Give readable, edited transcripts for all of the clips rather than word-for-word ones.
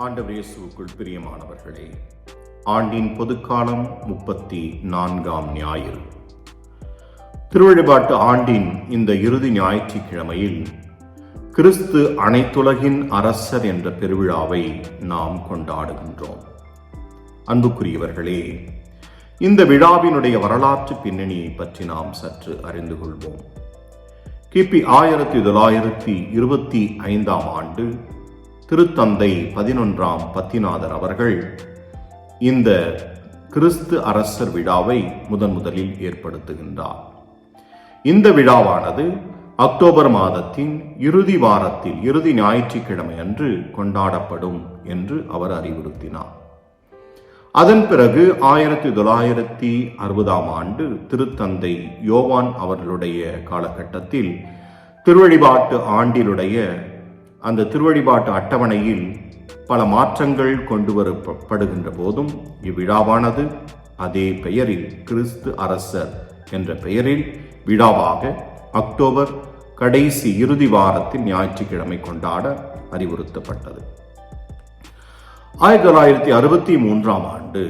ஆண்டவர் இயேசுவுக்குள் பிரியமானவர்களே, ஆண்டின் பொதுக்காலம் 34ஆம் ஞாயிறு. திருவழிபாட்டு ஆண்டின் இந்த இறுதி ஞாயிற்றுக்கிழமையில் கிறிஸ்து அனைத்துலகின் அரசர் என்ற பெருவிழாவை நாம் கொண்டாடுகின்றோம். அன்புக்குரியவர்களே, இந்த விழாவினுடைய வரலாற்று பின்னணியை பற்றி நாம் சற்று அறிந்து கொள்வோம். கிபி 1925ஆம் ஆண்டு திருத்தந்தை 11ஆம் பத்திநாதர் அவர்கள் இந்த கிறிஸ்து அரசர் விழாவை முதலில் ஏற்படுத்துகின்றார். இந்த விழாவானது அக்டோபர் மாதத்தின் இறுதி வாரத்தில் இறுதி ஞாயிற்றுக்கிழமை அன்று கொண்டாடப்படும் என்று அவர் அறிவுறுத்தினார். அதன் பிறகு 1960ஆம் ஆண்டு திருத்தந்தை யோவான் அவர்களுடைய காலகட்டத்தில் திருவழிபாட்டு ஆண்டிலுடைய அந்த திருவழிபாட்டு அட்டவணையில் பல மாற்றங்கள் கொண்டு வரப்படுகின்ற போதும் இவ்விழாவானது அதே பெயரில் கிறிஸ்து அரசர் என்ற பெயரில் விழாவாக அக்டோபர் கடைசி இறுதி வாரத்தில் ஞாயிற்றுக்கிழமை கொண்டாட அறிவுறுத்தப்பட்டது. 1963ஆம் ஆண்டு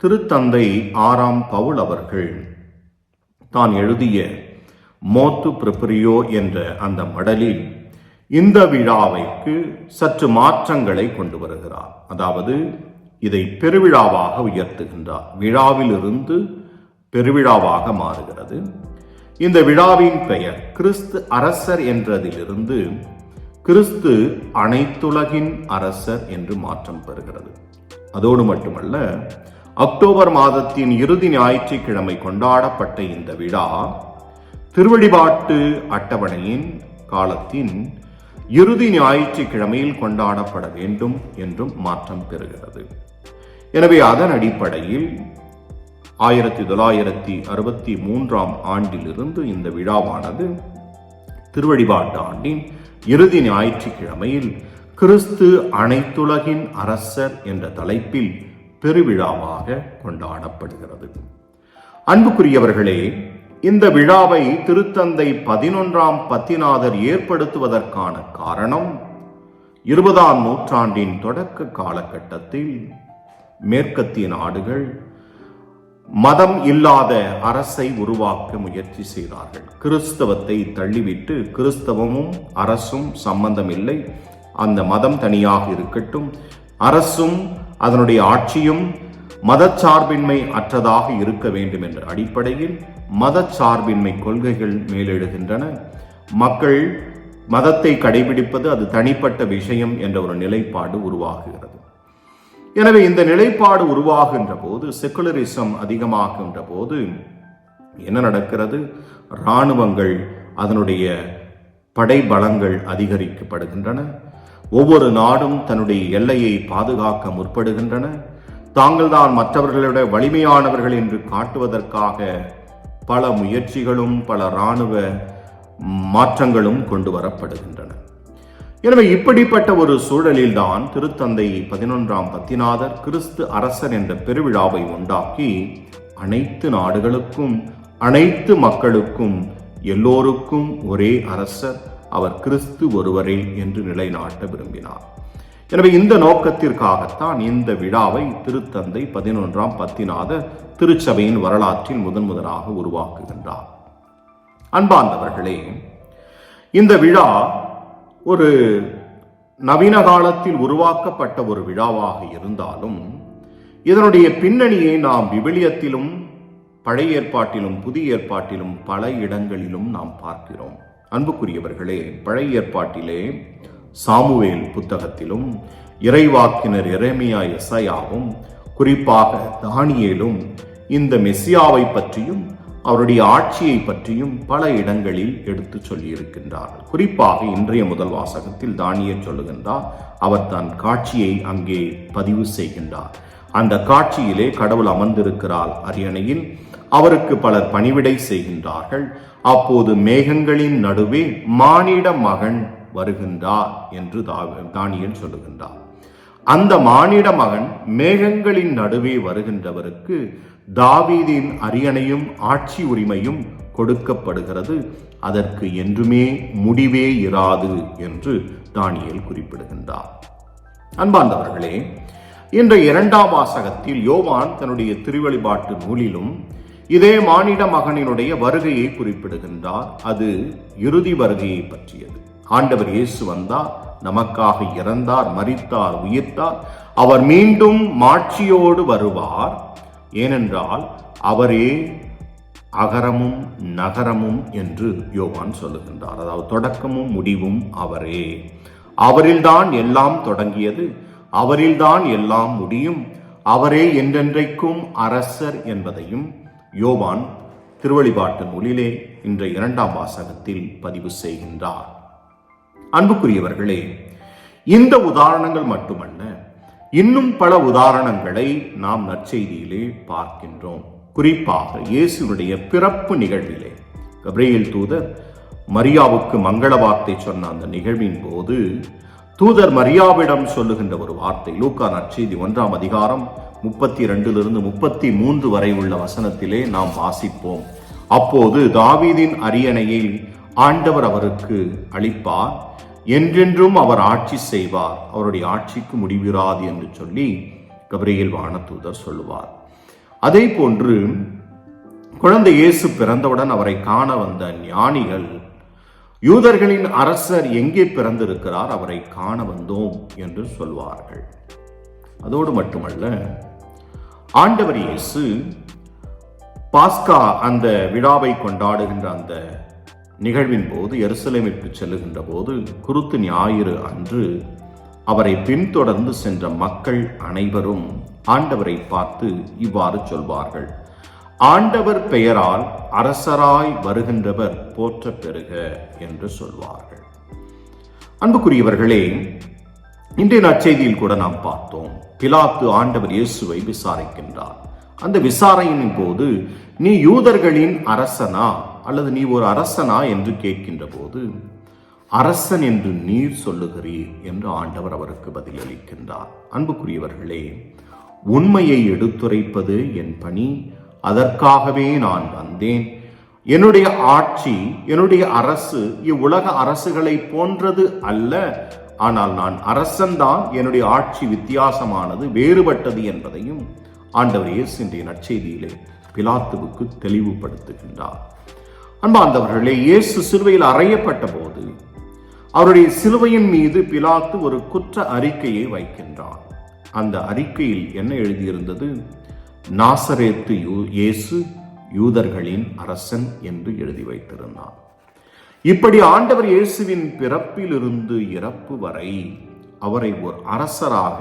திருத்தந்தை 6ஆம் பவுல் அவர்கள் தான் எழுதிய மோத்து ப்ரிபரியோ என்ற அந்த மடலில் இந்த விழாவைக்கு சற்று மாற்றங்களை கொண்டு வருகிறார். அதாவது இதை பெருவிழாவாக உயர்த்துகின்றார். விழாவிலிருந்து பெருவிழாவாக மாறுகிறது. இந்த விழாவின் பெயர் கிறிஸ்து அரசர் என்றதிலிருந்து கிறிஸ்து அனைத்துலகின் அரசர் என்று மாற்றம் பெறுகிறது. அதோடு மட்டுமல்ல, அக்டோபர் மாதத்தின் இறுதி ஞாயிற்றுக்கிழமை கொண்டாடப்பட்ட இந்த விழா திருவழிபாட்டு அட்டவணையின் காலத்தின் இறுதி ஞாயிற்றுக்கிழமையில் கொண்டாடப்பட வேண்டும் என்றும் மாற்றம் பெறுகிறது. எனவே அதன் அடிப்படையில் 1963ஆம் ஆண்டிலிருந்து இந்த விழாவானது திருவழிபாட்டு ஆண்டின் இறுதி ஞாயிற்றுக்கிழமையில் கிறிஸ்து அனைத்துலகின் அரசர் என்ற தலைப்பில் பெருவிழாவாக கொண்டாடப்படுகிறது. அன்புக்குரியவர்களே, இந்த விழாவை திருத்தந்தை 11ஆம் பத்திநாதர் ஏற்படுத்துவதற்கான காரணம் 20ஆம் நூற்றாண்டின் தொடக்க காலகட்டத்தில் மேற்கத்திய நாடுகள் மதம் இல்லாத அரசை உருவாக்க முயற்சி செய்தார்கள். கிறிஸ்தவத்தை தள்ளிவிட்டு கிறிஸ்தவமும் அரசும் சம்பந்தமில்லை, அந்த மதம் தனியாக இருக்கட்டும், அரசும் அதனுடைய ஆட்சியும் மதச்சார்பின்மை அற்றதாக இருக்க வேண்டும் என்ற அடிப்படையில் மதச்சார்பின்மை கொள்கைகள் மேலெழுகின்றன. மக்கள் மதத்தை கடைபிடிப்பது அது தனிப்பட்ட விஷயம் என்ற ஒரு நிலைப்பாடு உருவாகுகிறது. எனவே இந்த நிலைப்பாடு உருவாகின்ற போது, செக்குலரிசம் அதிகமாகின்ற போது என்ன நடக்கிறது? இராணுவங்கள், அதனுடைய படைபலங்கள் அதிகரிக்கப்படுகின்றன. ஒவ்வொரு நாடும் தன்னுடைய எல்லையை பாதுகாக்க முற்படுகின்றன. தாங்கள்தான் மற்றவர்களுடைய வலிமையானவர்கள் என்று காட்டுவதற்காக பல முயற்சிகளும் பல இராணுவ மாற்றங்களும் கொண்டு வரப்படுகின்றன. எனவே இப்படிப்பட்ட ஒரு சூழலில்தான் திருத்தந்தை 11ஆம் பத்திநாதர் கிறிஸ்து அரசர் என்ற பெருவிழாவை உண்டாக்கி அனைத்து நாடுகளுக்கும் அனைத்து மக்களுக்கும் எல்லோருக்கும் ஒரே அரசர், அவர் கிறிஸ்து ஒருவரே என்று நிலைநாட்ட விரும்பினார். எனவே இந்த நோக்கத்திற்காகத்தான் இந்த விழாவை திருத்தந்தை 11ஆம் பத்திநாதர் திருச்சபையின் வரலாற்றில் முதலாக உருவாக்குகின்றார். அன்பார்ந்தவர்களே, இந்த விழா ஒரு நவீன காலத்தில் உருவாக்கப்பட்ட ஒரு விழாவாக இருந்தாலும் இதனுடைய பின்னணியை நாம் விவிலியத்திலும் பழைய ஏற்பாட்டிலும் புதிய ஏற்பாட்டிலும் பல இடங்களிலும் நாம் பார்க்கிறோம். அன்புக்குரியவர்களே, பழைய ஏற்பாட்டிலே சாமுவேல் புத்தகத்திலும் இறைவாக்கினர் எரேமியா எசாயாவும் குறிப்பாக தானியேலும் இந்த மெசியாவை பற்றியும் அவருடைய ஆட்சியை பற்றியும் பல இடங்களில் எடுத்து சொல்லியிருக்கின்றார்கள். குறிப்பாக இன்றைய முதல் வாசகத்தில் தானியேல் சொல்லுகின்றார், அவர் தன் காட்சியை அங்கே பதிவு செய்கின்றார். அந்த காட்சியிலே கடவுள் அமர்ந்திருக்கிறார் அரியணையில், அவருக்கு பலர் பணிவிடை செய்கின்றார்கள். அப்போது மேகங்களின் நடுவே மானிட மகன் வருகின்றார் என்று தானியேல் சொல்லுகின்றார். அந்த மானிட மகன் மேகங்களின் நடுவே வருகின்றவருக்கு தாவீதின் அரியணையும் ஆட்சி உரிமையும் கொடுக்கப்படுகிறது, அதற்கு என்றுமே முடிவே இராது என்று தானியேல் குறிப்பிடுகின்றார். அன்பார்ந்தவர்களே, இன்றைய 2ஆம் வாசகத்தில் யோவான் தன்னுடைய திருவெளிப்பாட்டு நூலிலும் இதே மானிட மகனினுடைய வருகையை குறிப்பிடுகின்றார். அது இறுதி வருகையை பற்றியது. ஆண்டவர் இயேசு வந்தார், நமக்காக இறந்தார், மரித்தார், உயிர்த்தார். அவர் மீண்டும் மாட்சியோடு வருவார். ஏனென்றால் அவரே அகரமும் நகரமும் என்று யோவான் சொல்லுகின்றார். அதாவது தொடக்கமும் முடிவும் அவரே. அவரில்தான் எல்லாம் தொடங்கியது, அவரில்தான் எல்லாம் முடியும், அவரே என்றென்றைக்கும் அரசர் என்பதையும் யோவான் திருவெளிப்பாட்டு நூலிலே இன்றைய 2ஆம் வாசகத்தில் பதிவு செய்கின்றார். அன்புக்குரியவர்களே, இந்த உதாரணங்கள் மட்டுமல்ல, இன்னும் பல உதாரணங்களை நாம் நற்செய்தியிலே பார்க்கின்றோம். குறிப்பாக இயேசுவுடைய பிறப்பு நிகழ்விலே கபிரியேல் தூதர் மரியாவுக்கு மங்கள வார்த்தை சொன்ன அந்த நிகழ்வின் போது தூதர் மரியாவிடம் சொல்லுகின்ற ஒரு வார்த்தை லூக்கா நற்செய்தி 1ஆம் அதிகாரம் 32 33 வரை உள்ள வசனத்திலே நாம் வாசிப்போம். அப்போது தாவீதின் அரியணையில் ஆண்டவர் அவருக்கு அளிப்பார், என்றென்றும் அவர் ஆட்சி செய்வார், அவருடைய ஆட்சிக்கு முடிவிராது என்று சொல்லி கபிரியேல் வானதூதர் சொல்லுவார். அதே போன்று குழந்தை இயேசு பிறந்தவுடன் அவரை காண வந்த ஞானிகள் யூதர்களின் அரசர் எங்கே பிறந்திருக்கிறார், அவரை காண வந்தோம் என்று சொல்வார்கள். அதோடு மட்டுமல்ல, ஆண்டவர் இயேசு பாஸ்கா அந்த விழாவை கொண்டாடுகின்ற அந்த நிகழ்வின் போது எருசலேமிற்கு செல்லுகின்ற போது குருத்து ஞாயிறு அன்று அவரை பின்தொடர்ந்து சென்ற மக்கள் அனைவரும் ஆண்டவரை பார்த்து இவ்வாறு சொல்வார்கள், ஆண்டவர் பெயரால் அரசராய் வருகின்றவர் போற்ற பெறுக என்று சொல்வார்கள். அன்புக்குரியவர்களே, இன்றைய நற்செய்தியில் கூட நாம் பார்த்தோம், பிலாத்து ஆண்டவர் இயேசுவை விசாரிக்கின்றார். அந்த விசாரணையின் போது நீ யூதர்களின் அரசனா அல்லது நீ ஒரு அரசனா என்று கேட்கின்ற போது அரசன் என்று நீர் சொல்லுகிறீர் என்று ஆண்டவர் அவருக்கு பதிலளிக்கின்றார். அன்புக்குரியவர்களே, உண்மையை எடுத்துரைப்பது என் பணி, அதற்காகவே நான் வந்தேன். என்னுடைய ஆட்சி, என்னுடைய அரசு இவ்வுலக அரசுகளை போன்றது அல்ல. ஆனால் நான் அரசன்தான், என்னுடைய ஆட்சி வித்தியாசமானது, வேறுபட்டது என்பதையும் ஆண்டவர் இயேசு இன்றைய நற்செய்தியிலே பிலாத்துவுக்கு தெளிவுபடுத்துகின்றார். அன்பார்ந்தவர்களே, இயேசு சிலுவையில் அறையப்பட்ட போது அவருடைய சிலுவையின் மீது பிலாத்து ஒரு குற்ற அறிக்கையை வைக்கின்றார். அந்த அறிக்கையில் என்ன எழுதியிருந்தது? நாசரேத்து இயேசு யூதர்களின் அரசன் என்று எழுதி வைத்திருந்தார். இப்படி ஆண்டவர் இயேசுவின் பிறப்பிலிருந்து இறப்பு வரை அவரை ஒரு அரசராக,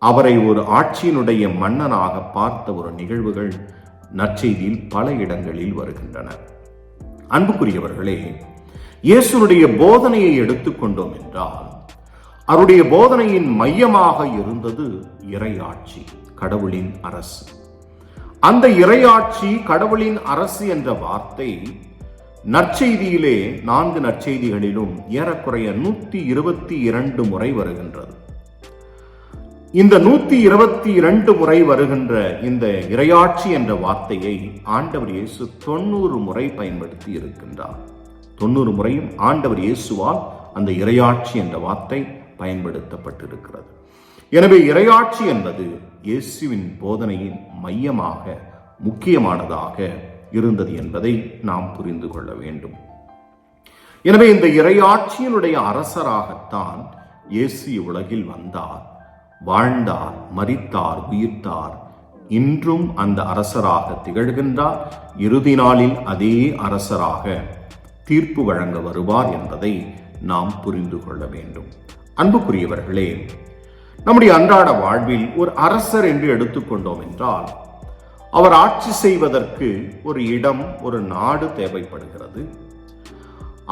அவரை ஒரு ஆட்சியினுடைய மன்னனாக பார்த்த ஒரு நிகழ்வுகள் நற்செய்தியில் பல இடங்களில் வருகின்றன. அன்புக்குரியவர்களே, இயேசுனுடைய போதனையை எடுத்துக்கொண்டோம் என்றால் அவருடைய போதனையின் மையமாக இருந்தது இறையாட்சி, கடவுளின் அரசு. அந்த இறையாட்சி, கடவுளின் அரசு என்ற வார்த்தை நற்செய்தியிலே 4 நற்செய்திகளிலும் ஏறக்குறைய 122 முறை வருகின்றது. இந்த 122 முறை வருகின்ற இந்த இறையாட்சி என்ற வார்த்தையை ஆண்டவர் இயேசு 90 முறை பயன்படுத்தி இருக்கின்றார். 90 முறையும் ஆண்டவர் இயேசுவால் அந்த இறையாட்சி என்ற வார்த்தை பயன்படுத்தப்பட்டிருக்கிறது. எனவே இறையாட்சி என்பது இயேசுவின் போதனையின் மையமாக, முக்கியமானதாக இருந்தது என்பதை நாம் புரிந்து கொள்ள வேண்டும். எனவே இந்த இறையாட்சியினுடைய அரசராகத்தான் இயேசு உலகில் வந்தார், வாழ்ந்தார், மரித்தார், உயிர்த்தார். இன்றும் அந்த அரசராக திகழ்கின்றார். இறுதி நாளில் அதே அரசராக தீர்ப்பு வழங்க வருவார் என்பதை நாம் புரிந்து கொள்ள வேண்டும். அன்புக்குரியவர்களே, நம்முடைய அன்றாட வாழ்வில் ஒரு அரசர் என்று எடுத்துக்கொண்டோம் என்றால் அவர் ஆட்சி செய்வதற்கு ஒரு இடம், ஒரு நாடு தேவைப்படுகிறது.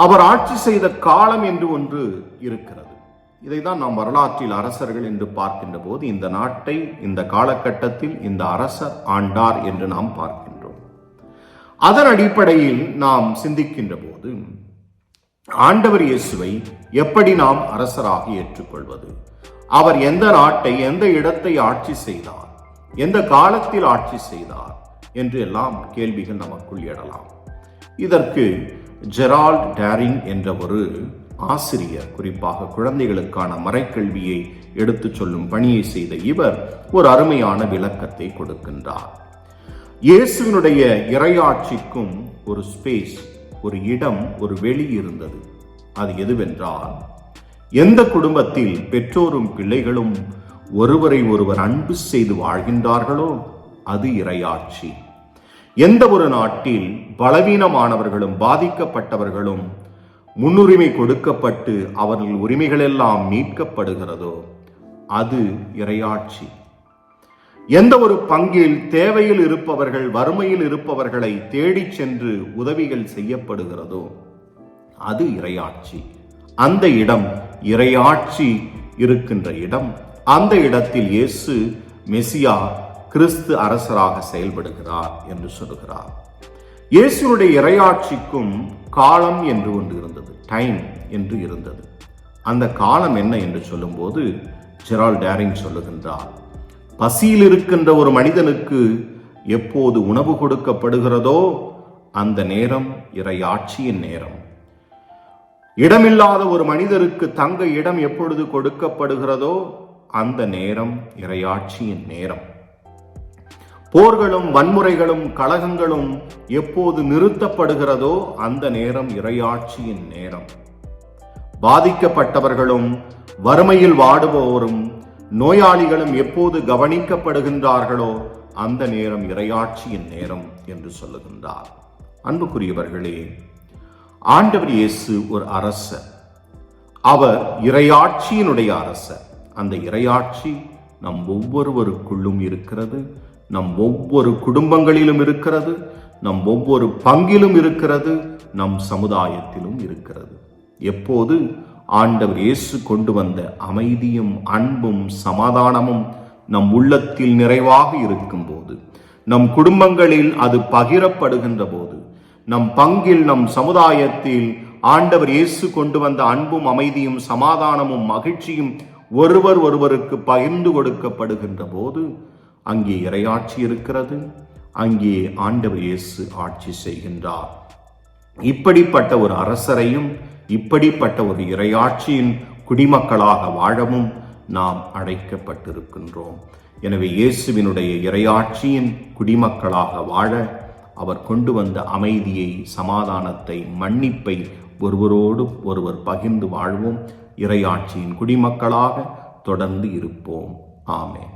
அவர் ஆட்சி செய்த காலம் என்று ஒன்று இருக்கிறது. இதைதான் நாம் வரலாற்றில் அரசர்கள் என்று பார்க்கின்ற போது இந்த நாட்டை இந்த காலகட்டத்தில் இந்த அரசர் ஆண்டார் என்று நாம் பார்க்கின்றோம். அதன் அடிப்படையில் நாம் சிந்திக்கின்ற போது ஆண்டவர் இயேசுவை எப்படி நாம் அரசராக ஏற்றுக்கொள்வது? அவர் எந்த நாட்டை, எந்த இடத்தை ஆட்சி செய்தார், எந்த காலத்தில் ஆட்சி செய்தார் என்று எல்லாம் கேள்விகள் நமக்குள் எழலாம். இதற்கு ஜெரால்ட் டேரிங் என்ற ஒரு ஆசிரியர், குறிப்பாக குழந்தைகளுக்கான மறைக்கல்வியை எடுத்துச் சொல்லும் பணியை செய்த இவர் ஒரு அருமையான விளக்கத்தை கொடுக்கின்றார். இயேசுவினுடைய இறையாட்சிக்கும் ஒரு ஸ்பேஸ், ஒரு இடம், ஒரு வெளி இருந்தது. அது எதுவென்றால், எந்த குடும்பத்தில் பெற்றோரும் பிள்ளைகளும் ஒருவரை ஒருவர் அன்பு செய்து வாழ்கின்றார்களோ அது இறையாட்சி. எந்த ஒரு நாட்டில் பலவீனமானவர்களும் பாதிக்கப்பட்டவர்களும் முன்னுரிமை கொடுக்கப்பட்டு அவர்கள் உரிமைகளெல்லாம் மீட்கப்படுகிறதோ அது இறையாட்சி. எந்த ஒரு பங்கில் தேவையில் இருப்பவர்கள், வறுமையில் இருப்பவர்களை தேடிச் சென்று உதவிகள் செய்யப்படுகிறதோ அது இறையாட்சி. அந்த இடம் இறையாட்சி இருக்கின்ற இடம். அந்த இடத்தில் இயேசு மெசியா, கிறிஸ்து அரசராக செயல்படுகிறார் என்று சொல்கிறார். இயேசுனுடைய இறையாட்சிக்கும் காலம் என்று ஒன்று இருந்தது, டைம் என்று இருந்தது. அந்த காலம் என்ன என்று சொல்லும்போது ஜெரால்ட் டேரிங் சொல்லுகின்றார், பசியில் இருக்கின்ற ஒரு மனிதனுக்கு எப்போது உணவு கொடுக்கப்படுகிறதோ அந்த நேரம் இறையாட்சியின் நேரம். இடமில்லாத ஒரு மனிதருக்கு தங்க இடம் எப்பொழுது கொடுக்கப்படுகிறதோ அந்த நேரம் இறையாட்சியின் நேரம். போர்களும் வன்முறைகளும் கலகங்களும் எப்போது நிறுத்தப்படுகிறதோ அந்த நேரம் இறையாட்சியின் நேரம். பாதிக்கப்பட்டவர்களும் வறுமையில் வாடுபவரும் நோயாளிகளும் எப்போது கவனிக்கப்படுகின்றார்களோ அந்த நேரம் இறையாட்சியின் நேரம் என்று சொல்லுகின்றார். அன்புக்குரியவர்களே, ஆண்டவர் இயேசு ஒரு அரசர். அவர் இறையாட்சியினுடைய அரசர். அந்த இறையாட்சி நம் ஒவ்வொருவருக்குள்ளும் இருக்கிறது, நம் ஒவ்வொரு குடும்பங்களிலும் இருக்கிறது, நம் ஒவ்வொரு பங்கிலும் இருக்கிறது, நம் சமுதாயத்திலும் இருக்கிறது. எப்போது ஆண்டவர் இயேசு கொண்டு வந்த அமைதியும் அன்பும் சமாதானமும் நம் உள்ளத்தில் நிறைவாக இருக்கும்போது, நம் குடும்பங்களில் அது பகிரப்படுகின்ற போது, நம் பங்கில், நம் சமுதாயத்தில் ஆண்டவர் இயேசு கொண்டு வந்த அன்பும் அமைதியும் சமாதானமும் மகிழ்ச்சியும் ஒருவர் ஒருவருக்கு பகிர்ந்து கொடுக்கப்படுகின்ற போது அங்கே இறையாட்சி இருக்கிறது, அங்கே ஆண்டவர் இயேசு ஆட்சி செய்கின்றார். இப்படிப்பட்ட ஒரு அரசரையும் இப்படிப்பட்ட ஒரு இறையாட்சியின் குடிமக்களாக வாழவும் நாம் அழைக்கப்பட்டிருக்கின்றோம். எனவே இயேசுவினுடைய இறையாட்சியின் குடிமக்களாக வாழ அவர் கொண்டு வந்த அமைதியை, சமாதானத்தை, மன்னிப்பை ஒருவரோடு ஒருவர் பகிர்ந்து வாழ்வோம். இறையாட்சியின் குடிமக்களாக தொடர்ந்து இருப்போம். ஆமென்.